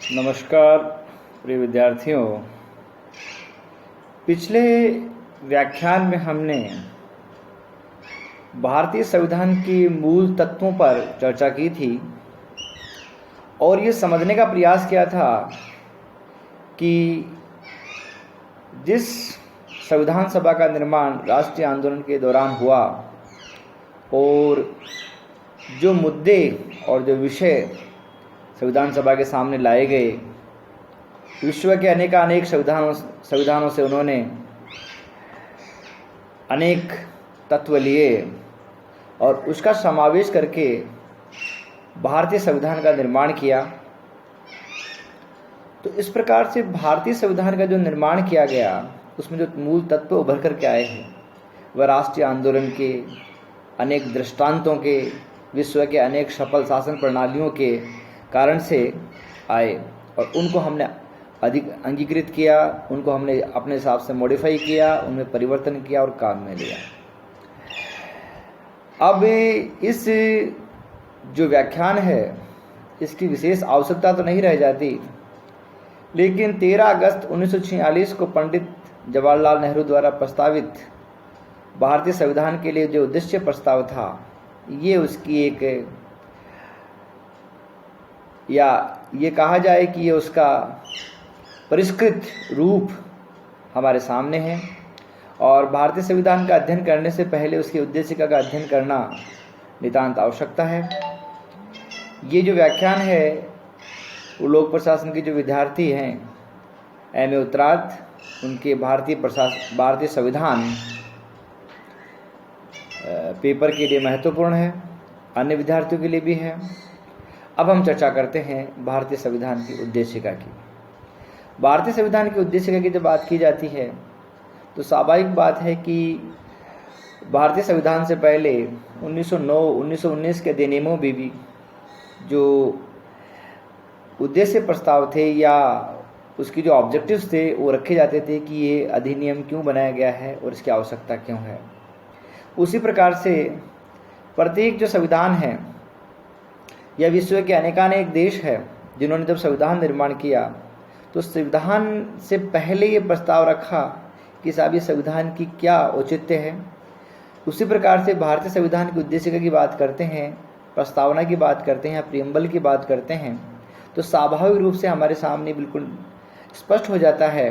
नमस्कार प्रिय विद्यार्थियों। पिछले व्याख्यान में हमने भारतीय संविधान के मूल तत्वों पर चर्चा की थी और ये समझने का प्रयास किया था कि जिस संविधान सभा का निर्माण राष्ट्रीय आंदोलन के दौरान हुआ और जो मुद्दे और जो विषय संविधान सभा के सामने लाए गए, विश्व के अनेक संविधानों से उन्होंने अनेक तत्व लिए और उसका समावेश करके भारतीय संविधान का निर्माण किया। तो इस प्रकार से भारतीय संविधान का जो निर्माण किया गया, उसमें जो मूल तत्व उभर कर के आए हैं वह राष्ट्रीय आंदोलन के अनेक दृष्टांतों के, विश्व के अनेक सफल शासन प्रणालियों के कारण से आए और उनको हमने अधिक अंगीकृत किया, उनको हमने अपने हिसाब से मॉडिफाई किया, उनमें परिवर्तन किया और काम में लिया। अब इस जो व्याख्यान है इसकी विशेष आवश्यकता तो नहीं रह जाती, लेकिन 13 अगस्त 1946 को पंडित जवाहरलाल नेहरू द्वारा प्रस्तावित भारतीय संविधान के लिए जो उद्देश्य प्रस्ताव था, ये उसकी एक, या ये कहा जाए कि ये उसका परिष्कृत रूप हमारे सामने है। और भारतीय संविधान का अध्ययन करने से पहले उसके उद्देशिका का अध्ययन करना नितांत आवश्यकता है। ये जो व्याख्यान है वो लोक प्रशासन के जो विद्यार्थी हैं एमए उत्तरार्ध, उनके भारतीय संविधान पेपर के लिए महत्वपूर्ण है, अन्य विद्यार्थियों के लिए भी है। अब हम चर्चा करते हैं भारतीय संविधान की उद्देशिका की। भारतीय संविधान की उद्देशिका की जब बात की जाती है तो स्वाभाविक बात है कि भारतीय संविधान से पहले 1909-1919 के अधिनियमों में भी जो उद्देश्य प्रस्ताव थे या उसकी जो ऑब्जेक्टिव्स थे वो रखे जाते थे कि ये अधिनियम क्यों बनाया गया है और इसकी आवश्यकता क्यों है। उसी प्रकार से प्रत्येक जो संविधान है या विश्व के अनेकानेक देश है जिन्होंने जब संविधान निर्माण किया तो संविधान से पहले ये प्रस्ताव रखा कि साहब ये संविधान की क्या औचित्य है। उसी प्रकार से भारतीय संविधान की उद्देशिका की बात करते हैं, प्रस्तावना की बात करते हैं, प्रियम्बल की बात करते हैं, तो स्वाभाविक रूप से हमारे सामने बिल्कुल स्पष्ट हो जाता है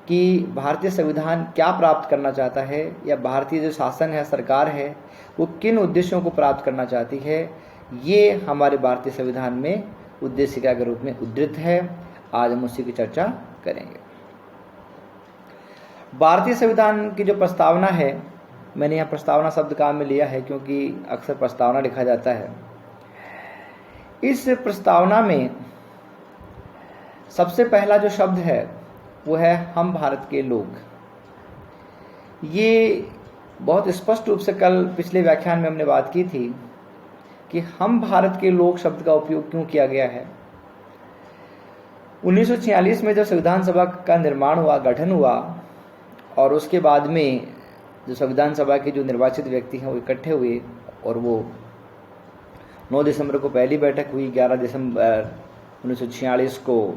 कि भारतीय संविधान क्या प्राप्त करना चाहता है या भारतीय जो शासन है, सरकार है, वो किन उद्देश्यों को प्राप्त करना चाहती है। ये हमारे भारतीय संविधान में उद्देशिका के रूप में उद्धृत है। आज हम उसी की चर्चा करेंगे। भारतीय संविधान की जो प्रस्तावना है, मैंने यहाँ प्रस्तावना शब्द काम में लिया है क्योंकि अक्सर प्रस्तावना लिखा जाता है। इस प्रस्तावना में सबसे पहला जो शब्द है वो है हम भारत के लोग। ये बहुत स्पष्ट रूप से कल पिछले व्याख्यान में हमने बात की थी कि हम भारत के लोग शब्द का उपयोग क्यों किया गया है। 1946 में जब संविधान सभा का निर्माण हुआ, गठन हुआ और उसके बाद में जो संविधान सभा के जो निर्वाचित व्यक्ति हैं वो इकट्ठे हुए और वो 9 दिसंबर को पहली बैठक हुई, 11 दिसंबर 1946 को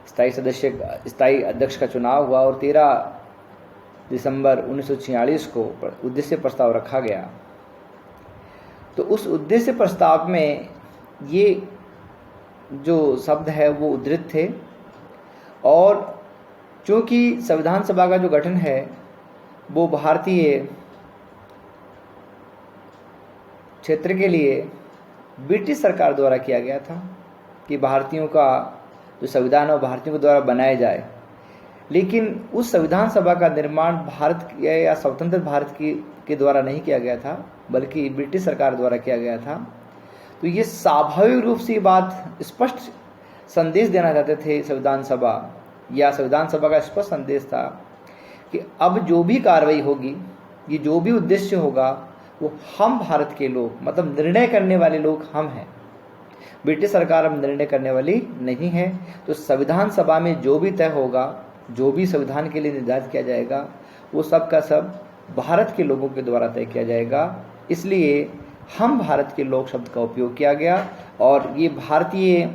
स्थायी अध्यक्ष का चुनाव हुआ और 13 दिसंबर 1946 को उद्देश्य प्रस्ताव रखा गया। तो उस उद्देश्य प्रस्ताव में ये जो शब्द है वो उद्धृत थे और चूँकि संविधान सभा का जो गठन है वो भारतीय क्षेत्र के लिए ब्रिटिश सरकार द्वारा किया गया था कि भारतीयों का जो संविधान है वो भारतीयों के द्वारा बनाया जाए, लेकिन उस संविधान सभा का निर्माण भारत या स्वतंत्र भारत के द्वारा नहीं किया गया था बल्कि ब्रिटिश सरकार द्वारा किया गया था। तो ये स्वाभाविक रूप से बात स्पष्ट संदेश देना चाहते थे संविधान सभा, या संविधान सभा का स्पष्ट संदेश था कि अब जो भी कार्रवाई होगी, ये जो भी उद्देश्य होगा, वो हम भारत के लोग, मतलब निर्णय करने वाले लोग हम हैं। ब्रिटिश सरकार अब निर्णय करने वाली नहीं है। तो संविधान सभा में जो भी तय होगा, जो भी संविधान के लिए निर्धारित किया जाएगा, वो सब का सब भारत के लोगों के द्वारा तय किया जाएगा। इसलिए हम भारत के लोग शब्द का उपयोग किया गया और ये भारतीय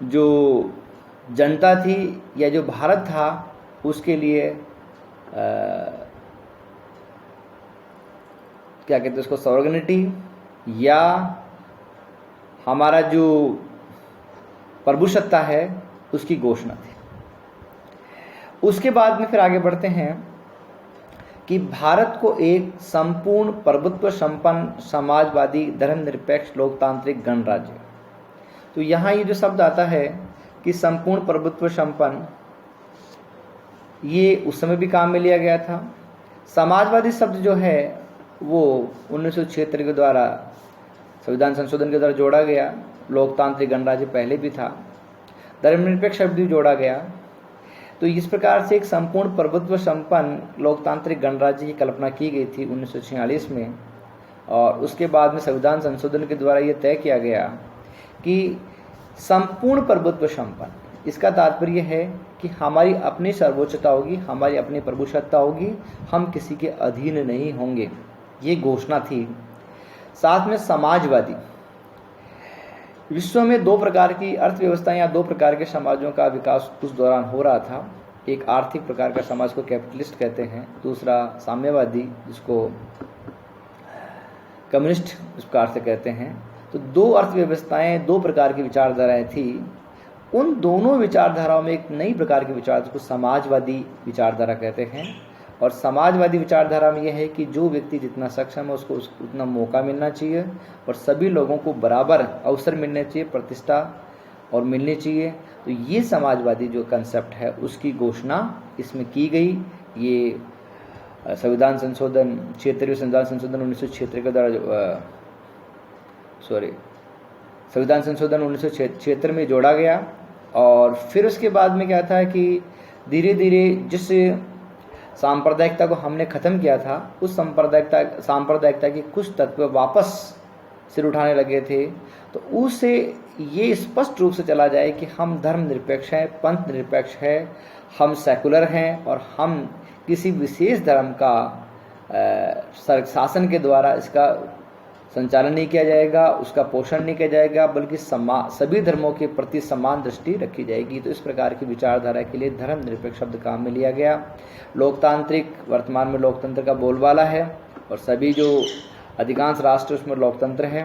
जो जनता थी या जो भारत था उसके लिए क्या कहते हैं उसको, सॉवरेनिटी या हमारा जो प्रभुसत्ता है उसकी घोषणा थी। उसके बाद में फिर आगे बढ़ते हैं कि भारत को एक संपूर्ण प्रभुत्व संपन्न समाजवादी धर्मनिरपेक्ष लोकतांत्रिक गणराज्य। तो यहाँ ये जो शब्द आता है कि संपूर्ण प्रभुत्व संपन्न, ये उस समय भी काम में लिया गया था। समाजवादी शब्द जो है वो 1976 के द्वारा संविधान संशोधन के द्वारा जोड़ा गया। लोकतांत्रिक गणराज्य पहले भी था। धर्मनिरपेक्ष शब्द भी जोड़ा गया। तो इस प्रकार से एक संपूर्ण प्रभुत्व संपन्न लोकतांत्रिक गणराज्य की कल्पना की गई थी 1946 में, और उसके बाद में संविधान संशोधन के द्वारा ये तय किया गया कि संपूर्ण प्रभुत्व संपन्न, इसका तात्पर्य है कि हमारी अपनी सर्वोच्चता होगी, हमारी अपनी प्रभुसत्ता होगी, हम किसी के अधीन नहीं होंगे, ये घोषणा थी। साथ में समाजवादी, विश्व में दो प्रकार की अर्थव्यवस्थाएं या दो प्रकार के समाजों का विकास उस दौरान हो रहा था। एक आर्थिक प्रकार का समाज को कैपिटलिस्ट कहते हैं, दूसरा साम्यवादी जिसको कम्युनिस्ट इस प्रकार से कहते हैं। तो दो अर्थव्यवस्थाएं, दो प्रकार की विचारधाराएं थी। उन दोनों विचारधाराओं में एक नई प्रकार की विचारधारा को समाजवादी विचारधारा कहते हैं। और समाजवादी विचारधारा में यह है कि जो व्यक्ति जितना सक्षम है उसको उतना मौका मिलना चाहिए और सभी लोगों को बराबर अवसर मिलने चाहिए, प्रतिष्ठा और मिलनी चाहिए। तो ये समाजवादी जो कंसेप्ट है उसकी घोषणा इसमें की गई। ये संविधान संशोधन 76वें संविधान संशोधन 1976 के द्वारा संविधान संशोधन 1976 में जोड़ा गया। और फिर उसके बाद में क्या था कि धीरे धीरे जिस सांप्रदायिकता को हमने ख़त्म किया था, उस सांप्रदायिकता की कुछ तत्व वापस सिर उठाने लगे थे। तो उससे ये स्पष्ट रूप से चला जाए कि हम धर्मनिरपेक्ष हैं, पंथ निरपेक्ष है, हम सेकुलर हैं और हम किसी विशेष धर्म का शासन के द्वारा इसका संचालन नहीं किया जाएगा, उसका पोषण नहीं किया जाएगा, बल्कि सभी धर्मों के प्रति समान दृष्टि रखी जाएगी। तो इस प्रकार की विचारधारा के लिए धर्मनिरपेक्ष शब्द काम में लिया गया। लोकतांत्रिक, वर्तमान में लोकतंत्र का बोलबाला है और सभी जो अधिकांश राष्ट्र उसमें लोकतंत्र है।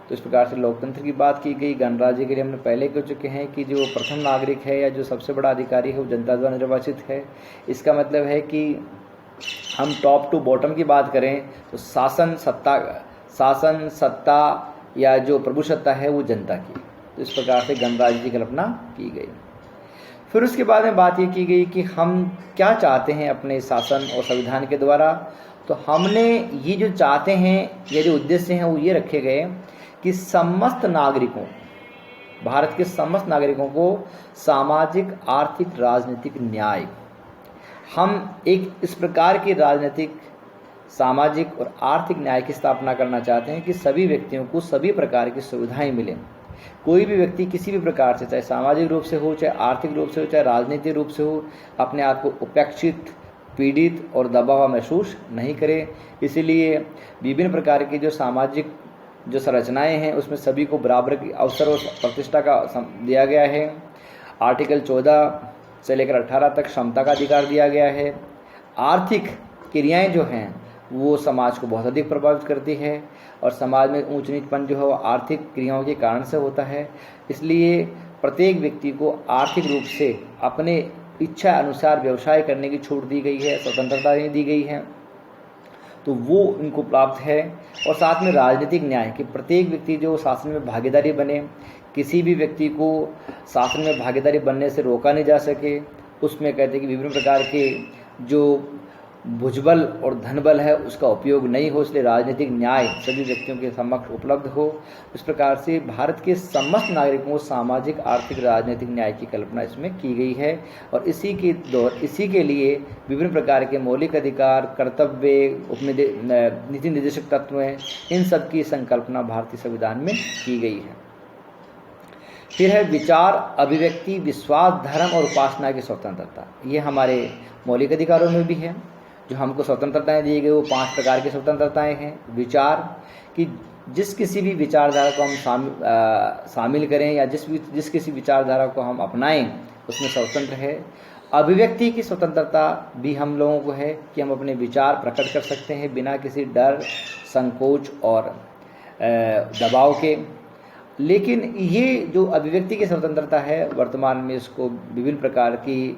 तो इस प्रकार से लोकतंत्र की बात की गई। गणराज्य के लिए हमने पहले कह चुके हैं कि जो प्रथम नागरिक है या जो सबसे बड़ा अधिकारी है वो जनता द्वारा निर्वाचित है। इसका मतलब है कि हम टॉप टू बॉटम की बात करें तो शासन सत्ता या जो प्रभुसत्ता है वो जनता की। तो इस प्रकार से गणराज्य की कल्पना की गई। फिर उसके बाद में बात ये की गई कि हम क्या चाहते हैं अपने शासन और संविधान के द्वारा। तो हमने ये जो चाहते हैं, ये जो उद्देश्य हैं वो ये रखे गए कि समस्त नागरिकों, भारत के समस्त नागरिकों को सामाजिक, आर्थिक, राजनीतिक न्याय, हम एक इस प्रकार की राजनीतिक, सामाजिक और आर्थिक न्याय की स्थापना करना चाहते हैं कि सभी व्यक्तियों को सभी प्रकार की सुविधाएं मिलें। कोई भी व्यक्ति किसी भी प्रकार से, चाहे सामाजिक रूप से हो, चाहे आर्थिक रूप से हो, चाहे राजनीतिक रूप से हो, अपने आप को उपेक्षित, पीड़ित और दबाव महसूस नहीं करे। इसीलिए विभिन्न प्रकार की जो सामाजिक जो संरचनाएं हैं उसमें सभी को बराबर की अवसर और प्रतिष्ठा का दिया गया है। आर्टिकल 14 से लेकर 18 तक क्षमता का अधिकार दिया गया है। आर्थिक क्रियाएं जो हैं वो समाज को बहुत अधिक प्रभावित करती है और समाज में ऊंच नीचपन जो है वो आर्थिक क्रियाओं के कारण से होता है। इसलिए प्रत्येक व्यक्ति को आर्थिक रूप से अपने इच्छा अनुसार व्यवसाय करने की छूट दी गई है, स्वतंत्रता दी गई है, तो वो इनको प्राप्त है। और साथ में राजनीतिक न्याय कि प्रत्येक व्यक्ति जो शासन में भागीदारी बने, किसी भी व्यक्ति को शासन में भागीदारी बनने से रोका नहीं जा सके। उसमें कहते हैं कि विभिन्न प्रकार के जो भुजबल और धनबल है उसका उपयोग नहीं हो, इसलिए राजनीतिक न्याय सभी व्यक्तियों के समक्ष उपलब्ध हो। इस प्रकार से भारत के समस्त नागरिकों को सामाजिक, आर्थिक, राजनीतिक न्याय की कल्पना इसमें की गई है। और इसी के लिए विभिन्न प्रकार के मौलिक अधिकार, कर्तव्य, नीति निर्देशक तत्व हैं, इन सब की संकल्पना भारतीय संविधान में की गई है। फिर है विचार, अभिव्यक्ति, विश्वास, धर्म और उपासना की स्वतंत्रता। ये हमारे मौलिक अधिकारों में भी है। जो हमको स्वतंत्रताएं दी गई वो 5 प्रकार की स्वतंत्रताएं हैं। विचार, कि जिस किसी भी विचारधारा को हम शामिल करें या जिस किसी विचारधारा को हम अपनाएं उसमें स्वतंत्र है। अभिव्यक्ति की स्वतंत्रता भी हम लोगों को है कि हम अपने विचार प्रकट कर सकते हैं बिना किसी डर, संकोच और दबाव के। लेकिन ये जो अभिव्यक्ति की स्वतंत्रता है, वर्तमान में इसको विभिन्न प्रकार की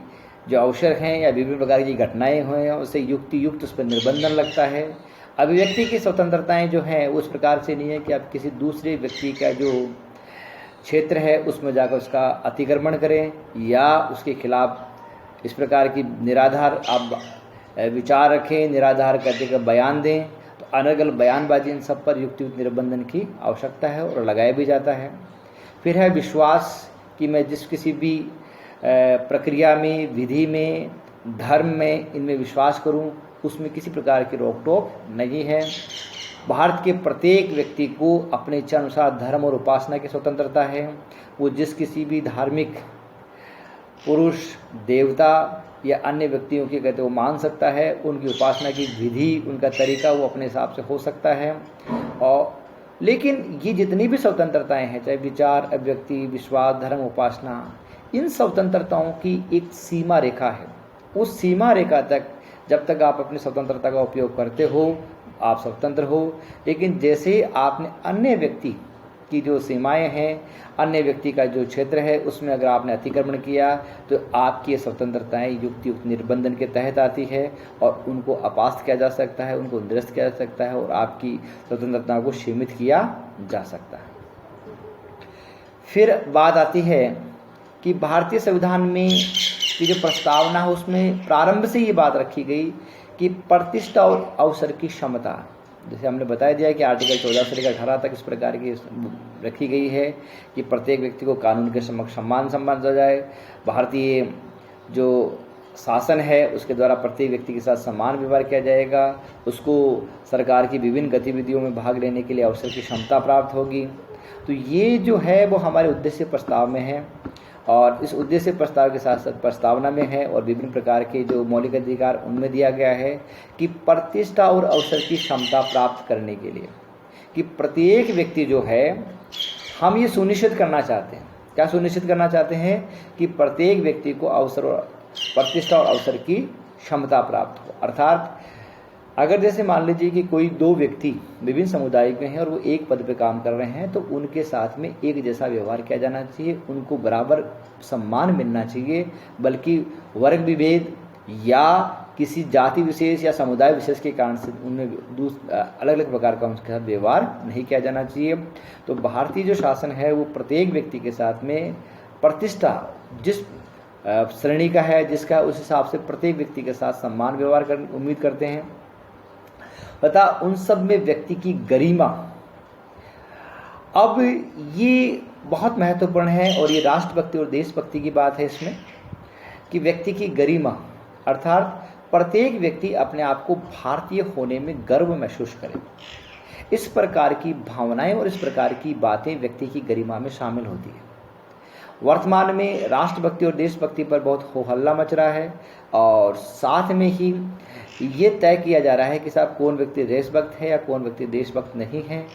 जो अवसर हैं या विभिन्न प्रकार की घटनाएं हुए हैं उससे युक्त उस पर निर्बंधन लगता है। अभिव्यक्ति की स्वतंत्रताएं जो हैं उस प्रकार से नहीं है कि आप किसी दूसरे व्यक्ति का जो क्षेत्र है उसमें जाकर उसका अतिक्रमण करें या उसके खिलाफ इस प्रकार की निराधार आप विचार रखें, निराधार करके का बयान दें। तो अलग अलग बयानबाजी, इन सब पर युक्त निर्बंधन की आवश्यकता है और लगाया भी जाता है। फिर है विश्वास, कि मैं जिस किसी भी प्रक्रिया में, विधि में, धर्म में, इनमें विश्वास करूं, उसमें किसी प्रकार की रोक टोक नहीं है। भारत के प्रत्येक व्यक्ति को अपने इच्छा अनुसार धर्म और उपासना की स्वतंत्रता है। वो जिस किसी भी धार्मिक पुरुष, देवता या अन्य व्यक्तियों की कहते वो मान सकता है। उनकी उपासना की विधि, उनका तरीका वो अपने हिसाब से हो सकता है। और लेकिन ये जितनी भी स्वतंत्रताएं हैं, चाहे विचार, अभिव्यक्ति, विश्वास, धर्म, उपासना, इन स्वतंत्रताओं की एक सीमा रेखा है। उस सीमा रेखा तक जब तक आप अपनी स्वतंत्रता का उपयोग करते हो आप स्वतंत्र हो। लेकिन जैसे ही आपने अन्य व्यक्ति की जो सीमाएं हैं, अन्य व्यक्ति का जो क्षेत्र है, उसमें अगर आपने अतिक्रमण किया तो आपकी ये स्वतंत्रताएं युक्त निर्बंधन के तहत आती है और उनको अपास्त किया जा सकता है, उनको निरस्त किया जा सकता है और आपकी स्वतंत्रता को सीमित किया जा सकता है। फिर बात आती है कि भारतीय संविधान में की जो प्रस्तावना है उसमें प्रारंभ से ये बात रखी गई कि प्रतिष्ठा और अवसर की क्षमता, जैसे हमने बताया दिया कि आर्टिकल 14 से लेकर 18 तक इस प्रकार की रखी गई है कि प्रत्येक व्यक्ति को कानून के समक्ष सम्मान दिया जाए। भारतीय जो शासन है उसके द्वारा प्रत्येक व्यक्ति के साथ समान व्यवहार किया जाएगा। उसको सरकार की विभिन्न गतिविधियों में भाग लेने के लिए अवसर की क्षमता प्राप्त होगी। तो ये जो है वो हमारे उद्देश्य प्रस्ताव में है और इस उद्देश्य प्रस्ताव के साथ साथ प्रस्तावना में है और विभिन्न प्रकार के जो मौलिक अधिकार उनमें दिया गया है कि प्रतिष्ठा और अवसर की क्षमता प्राप्त करने के लिए कि प्रत्येक व्यक्ति जो है, हम ये सुनिश्चित करना चाहते हैं। क्या सुनिश्चित करना चाहते हैं? कि प्रत्येक व्यक्ति को प्रतिष्ठा और अवसर की क्षमता प्राप्त हो। अर्थात अगर जैसे मान लीजिए कि कोई 2 व्यक्ति विभिन्न समुदाय के हैं और वो एक पद पे काम कर रहे हैं, तो उनके साथ में एक जैसा व्यवहार किया जाना चाहिए, उनको बराबर सम्मान मिलना चाहिए, बल्कि वर्ग विभेद या किसी जाति विशेष या समुदाय विशेष के कारण से उनमें अलग अलग प्रकार का उनके साथ व्यवहार नहीं किया जाना चाहिए। तो भारतीय जो शासन है वो प्रत्येक व्यक्ति के साथ में प्रतिष्ठा जिस श्रेणी का है, जिसका, उस हिसाब से प्रत्येक व्यक्ति के साथ सम्मान व्यवहार कर उम्मीद करते हैं तथा उन सब में व्यक्ति की गरिमा। अब ये बहुत महत्वपूर्ण है और ये राष्ट्रभक्ति और देशभक्ति की बात है इसमें कि व्यक्ति की गरिमा अर्थात प्रत्येक व्यक्ति अपने आप को भारतीय होने में गर्व महसूस करे। इस प्रकार की भावनाएं और इस प्रकार की बातें व्यक्ति की गरिमा में शामिल होती है। वर्तमान में राष्ट्रभक्ति और देशभक्ति पर बहुत हो हल्ला मच रहा है और साथ में ही ये तय किया जा रहा है कि साहब कौन व्यक्ति देशभक्त है या कौन व्यक्ति देशभक्त नहीं है।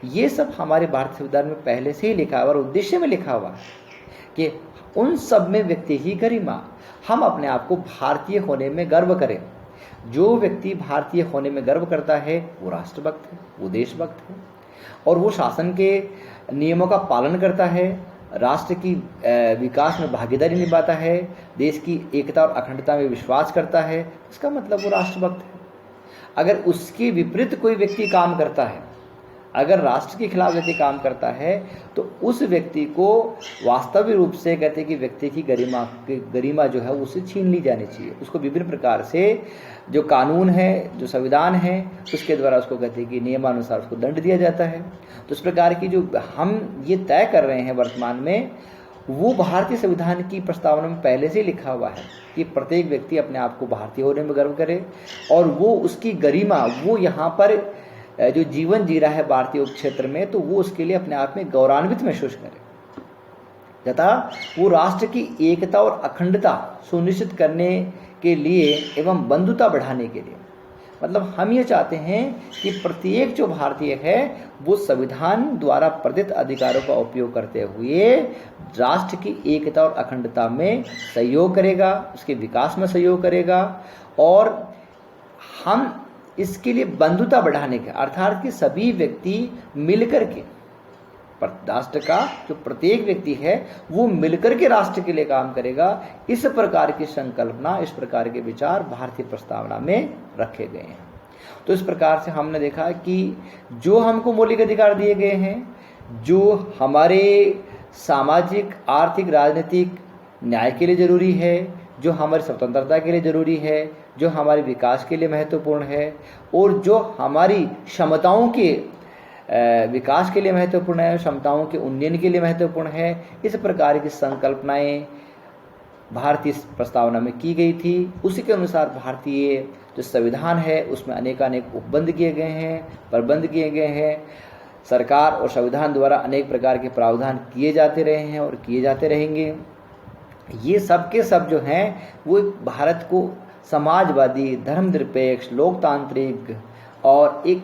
ये सब हमारे भारतीय संविधान में पहले से ही लिखा हुआ और उद्देश्य में लिखा हुआ है कि उन सब में व्यक्ति की गरिमा, हम अपने आप को भारतीय होने में गर्व करें। जो व्यक्ति भारतीय होने में गर्व करता है वो राष्ट्रभक्त है, वो देशभक्त है और वो शासन के नियमों का पालन करता है, राष्ट्र की विकास में भागीदारी निभाता है, देश की एकता और अखंडता में विश्वास करता है। इसका मतलब वो राष्ट्रभक्त है। अगर उसके विपरीत कोई व्यक्ति काम करता है, अगर राष्ट्र के खिलाफ व्यक्ति काम करता है, तो उस व्यक्ति को वास्तविक रूप से कहते हैं कि व्यक्ति की गरिमा जो है उसे छीन ली जानी चाहिए। उसको विभिन्न प्रकार से जो कानून है, जो संविधान है, उसके द्वारा उसको कहते हैं कि नियमानुसार उसको दंड दिया जाता है। तो इस प्रकार की जो हम ये तय कर रहे हैं वर्तमान में, वो भारतीय संविधान की प्रस्तावना में पहले से लिखा हुआ है कि प्रत्येक व्यक्ति अपने आप को भारतीय होने में गर्व करे और वो उसकी गरिमा, वो यहाँ पर जो जीवन जी रहा है भारतीय क्षेत्र में, तो वो उसके लिए अपने आप में गौरवान्वित महसूस करे तथा वो राष्ट्र की एकता और अखंडता सुनिश्चित करने के लिए एवं बंधुता बढ़ाने के लिए। मतलब हम ये चाहते हैं कि प्रत्येक जो भारतीय है वो संविधान द्वारा प्रदत्त अधिकारों का उपयोग करते हुए राष्ट्र की एकता और अखंडता में सहयोग करेगा, उसके विकास में सहयोग करेगा, और हम इसके लिए बंधुता बढ़ाने के अर्थात कि सभी व्यक्ति मिलकर के, राष्ट्र का जो प्रत्येक व्यक्ति है वो मिलकर के राष्ट्र के लिए काम करेगा। इस प्रकार की संकल्पना, इस प्रकार के विचार भारतीय प्रस्तावना में रखे गए हैं। तो इस प्रकार से हमने देखा कि जो हमको मौलिक अधिकार दिए गए हैं, जो हमारे सामाजिक, आर्थिक, राजनीतिक न्याय के लिए जरूरी है, जो हमारी स्वतंत्रता के लिए जरूरी है, जो हमारे विकास के लिए महत्वपूर्ण है, और जो हमारी क्षमताओं के विकास के लिए महत्वपूर्ण है, क्षमताओं के उन्नयन के लिए महत्वपूर्ण है, इस प्रकार की संकल्पनाएं भारतीय प्रस्तावना में की गई थी। उसी के अनुसार भारतीय जो संविधान है उसमें अनेकानेक उपबंध किए गए हैं, प्रबंध किए गए हैं। सरकार और संविधान द्वारा अनेक प्रकार के प्रावधान किए जाते रहे हैं और किए जाते रहेंगे। ये सब के सब जो हैं वो भारत को समाजवादी, धर्मनिरपेक्ष, लोकतांत्रिक और एक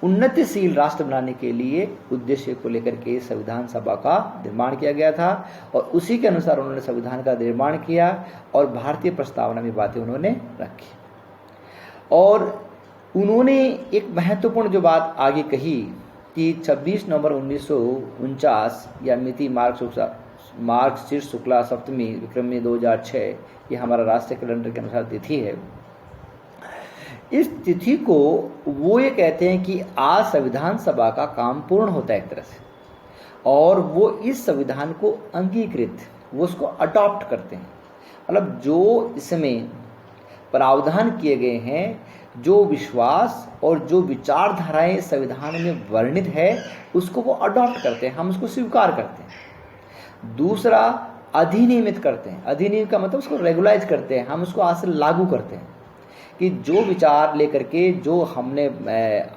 उन्नतिशील राष्ट्र बनाने के लिए उद्देश्य को लेकर के संविधान सभा का निर्माण किया गया था, और उसी के अनुसार उन्होंने संविधान का निर्माण किया और भारतीय प्रस्तावना में बातें उन्होंने रखी। और उन्होंने एक महत्वपूर्ण जो बात आगे कही कि 26 नवंबर 1949 या मिति मार्गशीर्ष शुक्ला सप्तमी विक्रमी 2006, ये हमारा राष्ट्रीय कैलेंडर के अनुसार तिथि है। इस तिथि को वो ये कहते हैं कि आज संविधान सभा का काम पूर्ण होता है एक तरह से, और वो इस संविधान को अंगीकृत, वो उसको अडॉप्ट करते हैं। मतलब जो इसमें प्रावधान किए गए हैं, जो विश्वास और जो विचारधाराएं संविधान में वर्णित है, उसको वो अडॉप्ट करते हैं, हम उसको स्वीकार करते हैं। दूसरा, अधिनियमित करते हैं। अधिनियम का मतलब उसको रेगुलाइज करते हैं, हम उसको आज से लागू करते हैं कि जो विचार लेकर के, जो हमने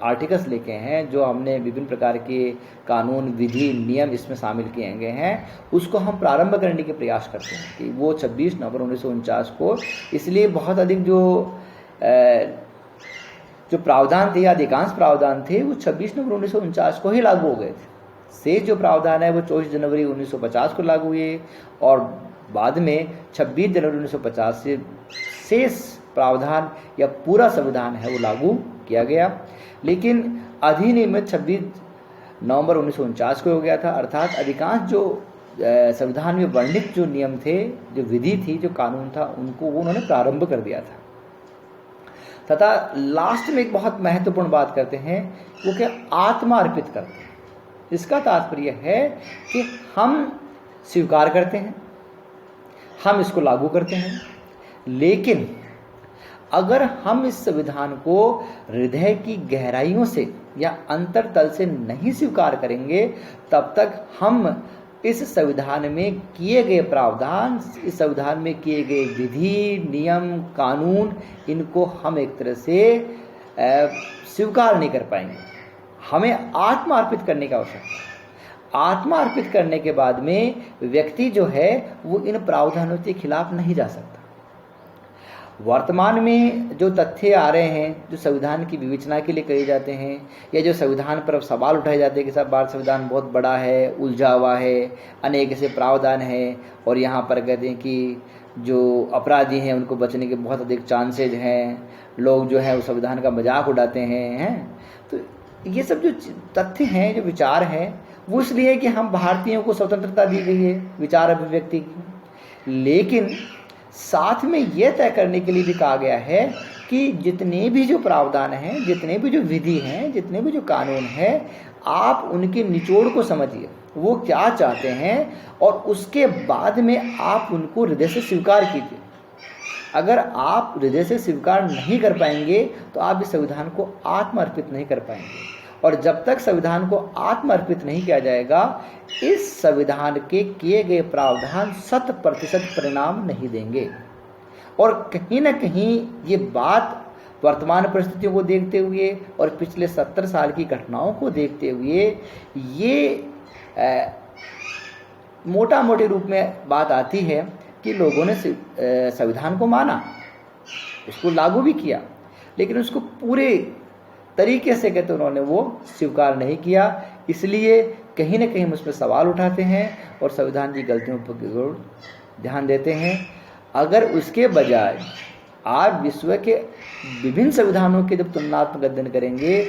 आर्टिकल्स लिखे हैं, जो हमने विभिन्न प्रकार के कानून, विधि, नियम इसमें शामिल किए गए हैं, उसको हम प्रारंभ करने के प्रयास करते हैं कि वो 26 नवंबर 1949 को, इसलिए बहुत अधिक जो प्रावधान थे, अधिकांश प्रावधान थे, वो 26 नवंबर 1949 को ही लागू हो गए थे। शेष जो प्रावधान है वो 24 जनवरी 1950 को लागू हुए, और बाद में 26 जनवरी 1950 से शेष प्रावधान या पूरा संविधान है वो लागू किया गया। लेकिन अधिनियम 26 नवंबर 1949 को हो गया था, अर्थात अधिकांश जो संविधान में वर्णित जो नियम थे, जो विधि थी, जो कानून था, उनको वो उन्होंने प्रारंभ कर दिया था। तथा लास्ट में एक बहुत महत्वपूर्ण बात करते हैं, वो क्या, आत्मा अर्पित करते हैं। इसका तात्पर्य है कि हम स्वीकार करते हैं, हम इसको लागू करते हैं, लेकिन अगर हम इस संविधान को हृदय की गहराइयों से या अंतरतल से नहीं स्वीकार करेंगे, तब तक हम इस संविधान में किए गए प्रावधान, इस संविधान में किए गए विधि, नियम, कानून, इनको हम एक तरह से स्वीकार नहीं कर पाएंगे। हमें आत्मा अर्पित करने की आवश्यकता है। आत्मा अर्पित करने के बाद में व्यक्ति जो है वो इन प्रावधानों के खिलाफ नहीं जा सकता। वर्तमान में जो तथ्य आ रहे हैं, जो संविधान की विवेचना के लिए कहे जाते हैं, या जो संविधान पर सवाल उठाए जाते हैं कि सब भारत संविधान बहुत बड़ा है, उलझा हुआ है, अनेक ऐसे प्रावधान हैं, और यहाँ पर कहते हैं कि जो अपराधी हैं उनको बचने के बहुत अधिक चांसेज हैं, लोग जो है वो संविधान का मजाक उड़ाते हैं। तो ये सब जो तथ्य हैं, जो विचार हैं, वो इसलिए कि हम भारतीयों को स्वतंत्रता दी गई है विचार अभिव्यक्ति की, लेकिन साथ में यह तय करने के लिए भी कहा गया है कि जितने भी जो प्रावधान हैं, जितने भी जो विधि हैं, जितने भी जो कानून हैं, आप उनके निचोड़ को समझिए, वो क्या चाहते हैं, और उसके बाद में आप उनको हृदय से स्वीकार कीजिए। अगर आप हृदय से स्वीकार नहीं कर पाएंगे तो आप इस संविधान को आत्मर्पित नहीं कर पाएंगे, और जब तक संविधान को आत्मर्पित नहीं किया जाएगा, इस संविधान के किए गए प्रावधान 100% परिणाम नहीं देंगे। और कहीं ना कहीं ये बात वर्तमान परिस्थितियों को देखते हुए और पिछले 70 साल की घटनाओं को देखते हुए ये मोटा मोटे रूप में बात आती है कि लोगों ने संविधान को माना, उसको लागू भी किया, लेकिन उसको पूरे तरीके से कहते उन्होंने वो स्वीकार नहीं किया। इसलिए कहीं ना कहीं हम उसमें सवाल उठाते हैं और संविधान की गलतियों पर जरूर ध्यान देते हैं। अगर उसके बजाय आप विश्व के विभिन्न संविधानों के जब तुलनात्मक अध्ययन करेंगे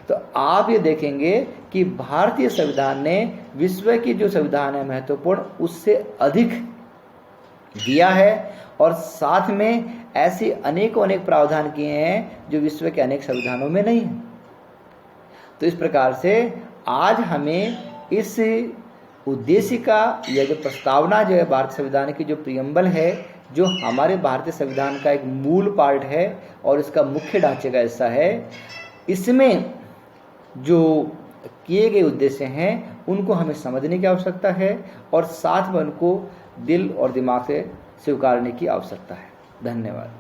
तो आप ये देखेंगे कि भारतीय संविधान ने विश्व की जो संविधान है महत्वपूर्ण उससे अधिक दिया है, और साथ में ऐसे अनेकों अनेक प्रावधान किए हैं जो विश्व के अनेक संविधानों में नहीं है। तो इस प्रकार से आज हमें इस उद्देश्य का यह जो प्रस्तावना जो है भारतीय संविधान की जो प्रियम्बल है, जो हमारे भारतीय संविधान का एक मूल पार्ट है और इसका मुख्य ढांचे का हिस्सा है, इसमें जो किए गए उद्देश्य हैं उनको हमें समझने की आवश्यकता है और साथ में उनको दिल और दिमाग से स्वीकारने की आवश्यकता है। धन्यवाद।